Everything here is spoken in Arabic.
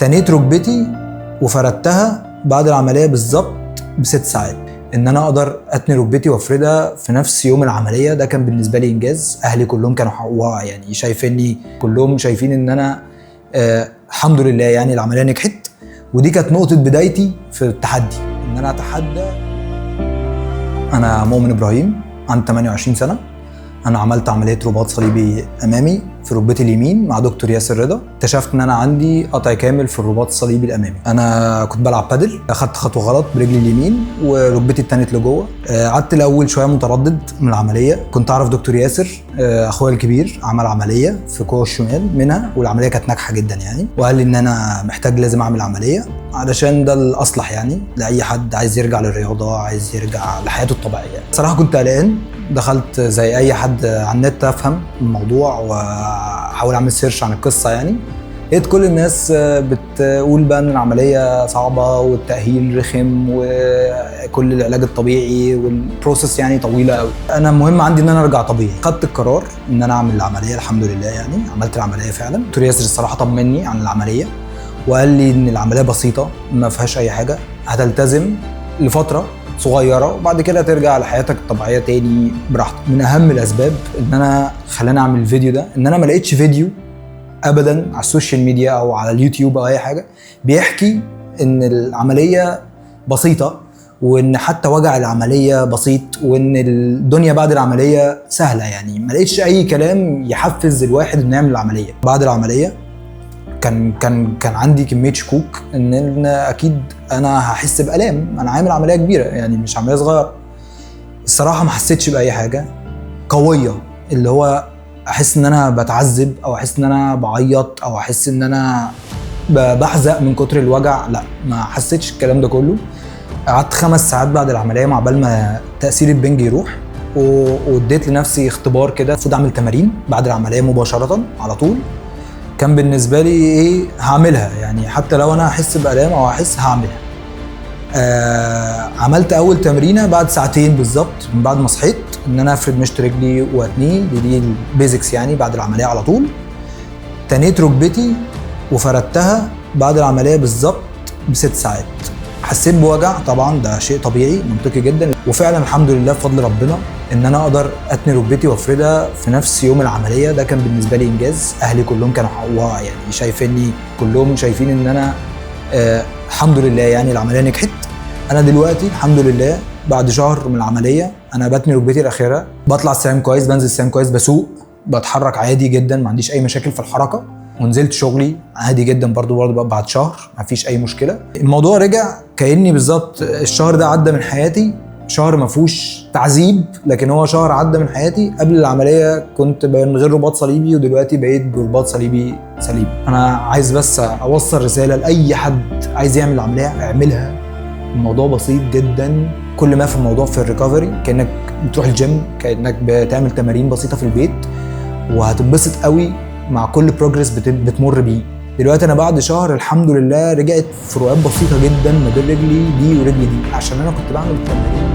تنيت ركبتي وفردتها بعد العمليه بالظبط ب6 ساعات. ان انا اقدر اتني ركبتي وافردها في نفس يوم العمليه، ده كان بالنسبه لي انجاز. اهلي كلهم كانوا يعني شايفيني، كلهم شايفين ان انا الحمد لله يعني العمليه نجحت. ودي كانت نقطه بدايتي في التحدي، ان انا اتحدى. انا مؤمن ابراهيم، عندي 28 سنه. انا عملت عمليه رباط صليبي امامي في ركبتي اليمين مع دكتور ياسر رضا. اكتشفت ان انا عندي قطع كامل في الرباط الصليبي الامامي. انا كنت بلعب بادل، اخدت خطوه غلط برجلي اليمين وركبتي اتنت لجوه. قعدت الاول شويه متردد من العمليه. كنت اعرف دكتور ياسر اخويا الكبير عمل عمليه في كوع الشمال منها، والعمليه كانت ناجحه جدا يعني، وقال لي ان انا محتاج لازم اعمل عمليه علشان ده الاصلح يعني لاي حد عايز يرجع للرياضه، عايز يرجع لحياته الطبيعيه. صراحه كنت قلقان، دخلت زي اي حد على النت افهم الموضوع واحاول اعمل سيرش عن القصه يعني. لقيت كل الناس بتقول بقى ان العمليه صعبه والتاهيل رخم وكل العلاج الطبيعي والبروسيس يعني طويله قوي. انا المهم عندي ان انا ارجع طبيعي. خدت القرار ان انا اعمل العمليه الحمد لله يعني. عملت العمليه فعلا. دكتور ياسر الصراحه طمني عن العمليه وقال لي ان العمليه بسيطه ما فيهاش اي حاجه، هتلتزم لفتره صغيره وبعد كده ترجع لحياتك الطبيعيه تاني براحتك. من اهم الاسباب ان انا خلاني اعمل الفيديو ده ان انا ما لقيتش فيديو ابدا على السوشيال ميديا او على اليوتيوب او اي حاجه بيحكي ان العمليه بسيطه، وان حتى وجع العمليه بسيط، وان الدنيا بعد العمليه سهله يعني. ما لقيتش اي كلام يحفز الواحد انه يعمل العمليه. بعد العمليه كان عندي كميه شكوك ان اكيد انا هحس بالام، انا عامل عمليه كبيره يعني مش عمليه صغيره. الصراحه ما حسيتش باي حاجه قويه، اللي هو احس ان انا بتعذب او احس ان انا بعيط او احس ان انا بحزق من كتر الوجع. لا، ما حسيتش الكلام ده كله. قعدت 5 ساعات بعد العمليه مع بال ما تاثير البنج يروح، واديت لنفسي اختبار كده، المفروض اعمل تمارين بعد العمليه مباشره على طول. كان بالنسبه لي ايه، هعملها يعني حتى لو انا احس بالام او احس هعملها. عملت اول تمرينه بعد ساعتين بالظبط من بعد ما صحيت، ان انا افرد مشط رجلي واتنيه. دي البيزكس يعني بعد العمليه على طول. تنيت ركبتي وفردتها بعد العمليه بالظبط ب6 ساعات. حسيت بوجع طبعا، ده شيء طبيعي منطقي جدا، وفعلا الحمد لله بفضل ربنا ان انا اقدر اتني ركبتي وافردها في نفس يوم العمليه. ده كان بالنسبه لي انجاز. اهلي كلهم كانوا يعني شايفيني، كلهم شايفين ان انا الحمد لله يعني العمليه نجحت. انا دلوقتي الحمد لله بعد شهر من العمليه انا بتني ركبتي الاخيره، بطلع السلام كويس، بنزل السلام كويس، بسوق، بتحرك عادي جدا، ما عنديش اي مشاكل في الحركه، ونزلت شغلي عادي جدا برضو بعد شهر، ما فيش اي مشكله. الموضوع رجع كاني بالظبط الشهر ده عدى من حياتي، شهر ما فيهوش تعذيب، لكن هو شهر عدى من حياتي. قبل العمليه كنت من غير رباط صليبي، ودلوقتي بقيت برباط صليبي سليم. انا عايز بس اوصل رساله لاي حد عايز يعمل عمليه، اعملها. الموضوع بسيط جدا. كل ما في الموضوع في الريكفري، كانك بتروح الجيم، كانك بتعمل تمارين بسيطه في البيت، وهتنبسط قوي مع كل بروجرس بتمر بيه. دلوقتي انا بعد شهر الحمد لله رجعت فروقات بسيطه جدا ما بين رجلي دي ورجلي دي، عشان انا كنت بعمل التمارين